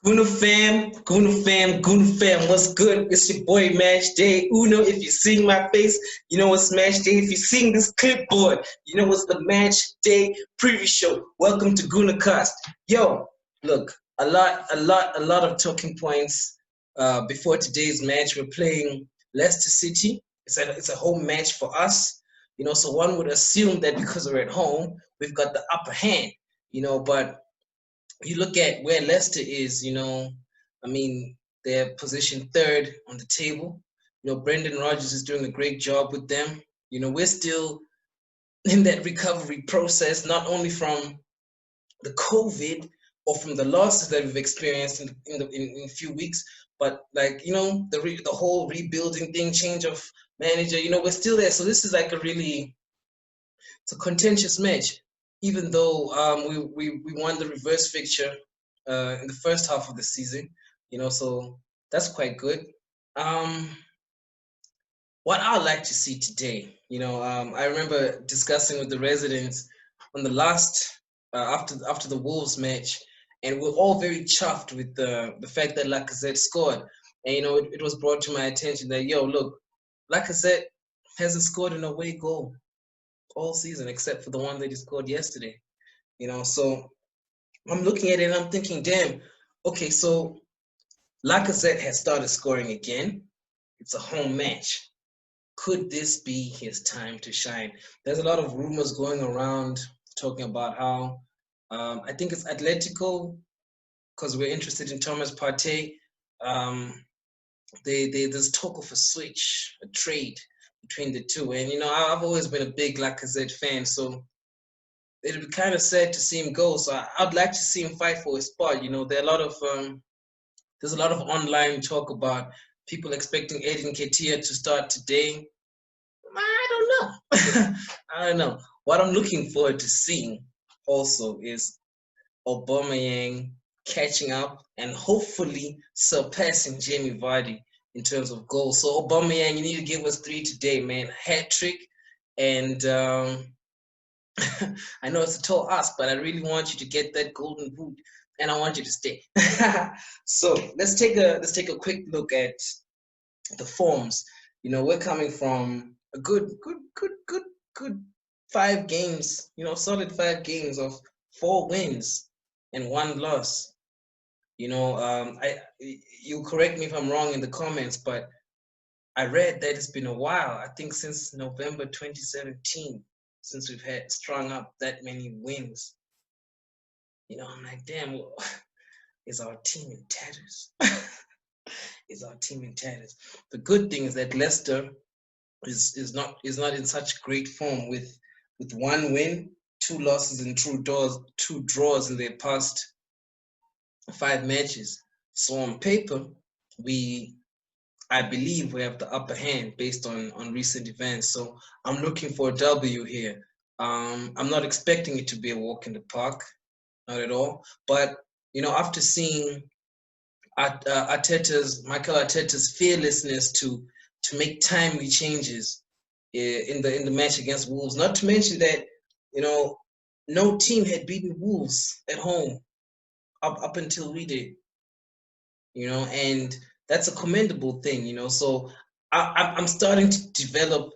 Guna fam, what's good? It's your boy MatchDayUno. If you're seeing my face, you know it's Match Day. If you're seeing this clipboard, you know it's the Match Day preview show. Welcome to GunaCast. Yo, look, a lot of talking points. Before today's match, we're playing Leicester City. It's a home match for us. So one would assume that because we're at home, we've got the upper hand. But you look at where Leicester is, I mean, they're positioned third on the table. Brendan Rodgers is doing a great job with them. We're still in that recovery process, not only from the COVID or from the losses that we've experienced in a few weeks, but like the whole rebuilding thing, change of manager. We're still there, so this is like it's a contentious match, even though we won the reverse fixture in the first half of the season, so that's quite good. Um, what I'd like to see today, I remember discussing with the residents on the last after the Wolves match, and we're all very chuffed with the fact that Lacazette scored, and it was brought to my attention that look, Lacazette hasn't scored an away goal all season except for the one that he scored yesterday. So I'm looking at it and I'm thinking, damn, okay, so Lacazette has started scoring again. It's a home match. Could this be his time to shine? There's a lot of rumors going around talking about how I think it's Atletico because we're interested in Thomas Partey. Um, there's talk of a switch, a trade between the two, and I've always been a big Lacazette fan, so it'd be kind of sad to see him go. So I'd like to see him fight for his spot. There's a lot of online talk about people expecting Edin Ketia to start today. I don't know. I don't know. What I'm looking forward to seeing also is Aubameyang catching up and hopefully surpassing Jamie Vardy in terms of goals. So Aubameyang, you need to give us three today, man. Hat trick, and I know it's a tall ask, but I really want you to get that golden boot, and I want you to stay. So let's take a quick look at the forms. We're coming from a good 5 games. Solid 5 games of 4 wins and 1 loss. You correct me if I'm wrong in the comments, but I read that it's been a while. I think since November 2017, since we've had strung up that many wins. I'm like, damn, is our team in tatters? Is our team in tatters? The good thing is that Leicester is not in such great form with 1 win, 2 losses, and two draws in their past 5 matches. So on paper, I believe we have the upper hand based on recent events. So I'm looking for a W here. I'm not expecting it to be a walk in the park, not at all. But after seeing Michael Arteta's fearlessness to make timely changes in the match against Wolves, not to mention that no team had beaten Wolves at home up until we did, and that's a commendable thing. So I'm starting to develop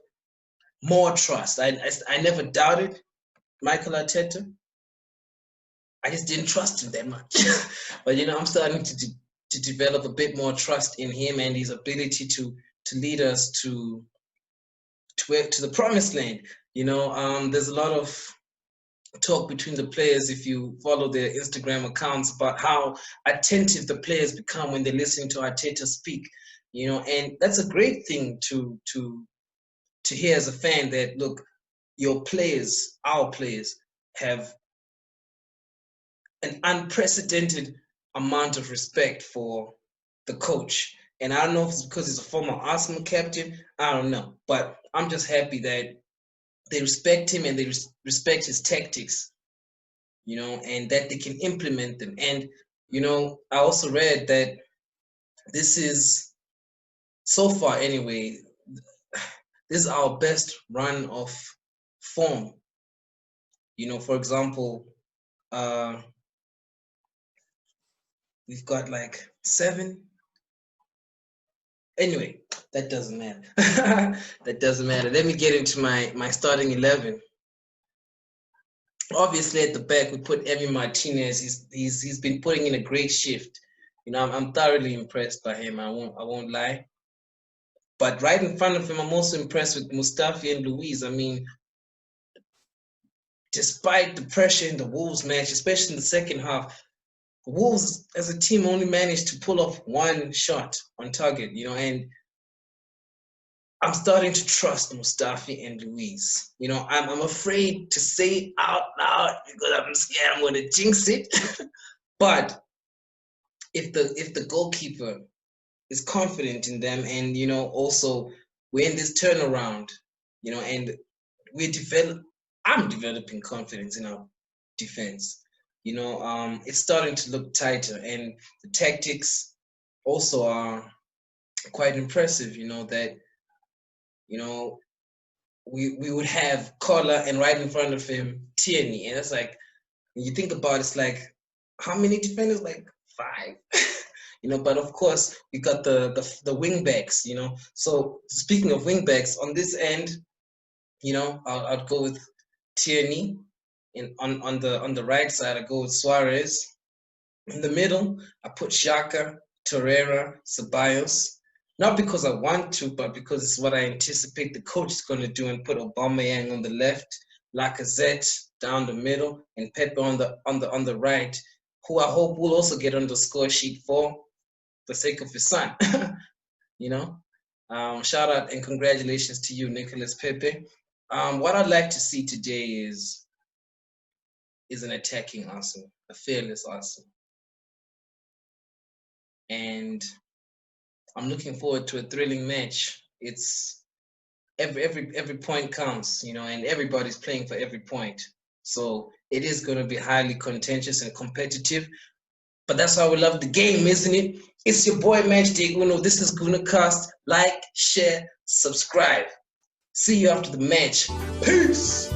more trust. I never doubted Michael Arteta. I just didn't trust him that much. But I'm starting to develop a bit more trust in him and his ability to lead us to the promised land. There's a lot of talk between the players if you follow their Instagram accounts about how attentive the players become when they're listening to Arteta speak. And that's a great thing to hear as a fan, that look, our players have an unprecedented amount of respect for the coach. And I don't know if it's because he's a former Arsenal captain. I don't know. But I'm just happy that they respect him and they respect his tactics, and that they can implement them. And, I also read that this is, so far anyway, this is our best run of form. For example, we've got like 7. Anyway, that doesn't matter. That doesn't matter. Let me get into my starting 11. Obviously, at the back, we put Emi Martinez. He's been putting in a great shift. You know, I'm thoroughly impressed by him. I won't lie. But right in front of him, I'm also impressed with Mustafi and Luiz. I mean, despite the pressure in the Wolves match, especially in the second half, Wolves as a team only managed to pull off one shot on target. You know, and I'm starting to trust Mustafi and Luiz. You know, I'm afraid to say it out loud because I'm scared I'm going to jinx it. But if the goalkeeper is confident in them, and you know, also we're in this turnaround, you know, and I'm developing confidence in our defense. You know, it's starting to look tighter, and the tactics also are quite impressive. You know that you know we would have Kola and right in front of him Tierney, and it's like when you think about it, it's like how many defenders? Like 5. You know, but of course we got the wing backs. You know, so speaking of wing backs, on this end, you know, I'd go with Tierney. On the right side, I go with Suarez. In the middle, I put Xhaka, Torreira, Ceballos. Not because I want to, but because it's what I anticipate the coach is going to do, and put Aubameyang on the left, Lacazette down the middle, and Pepe on the right, who I hope will also get on the score sheet for the sake of his son. You know, shout out and congratulations to you, Nicolas Pepe. What I'd like to see today is an attacking Arsenal, a fearless Arsenal, and I'm looking forward to a thrilling match. It's every point counts, you know, and everybody's playing for every point. So it is going to be highly contentious and competitive. But that's why we love the game, isn't it? It's your boy MatchDayUno. This is GunaCast. Like, share, subscribe. See you after the match. Peace.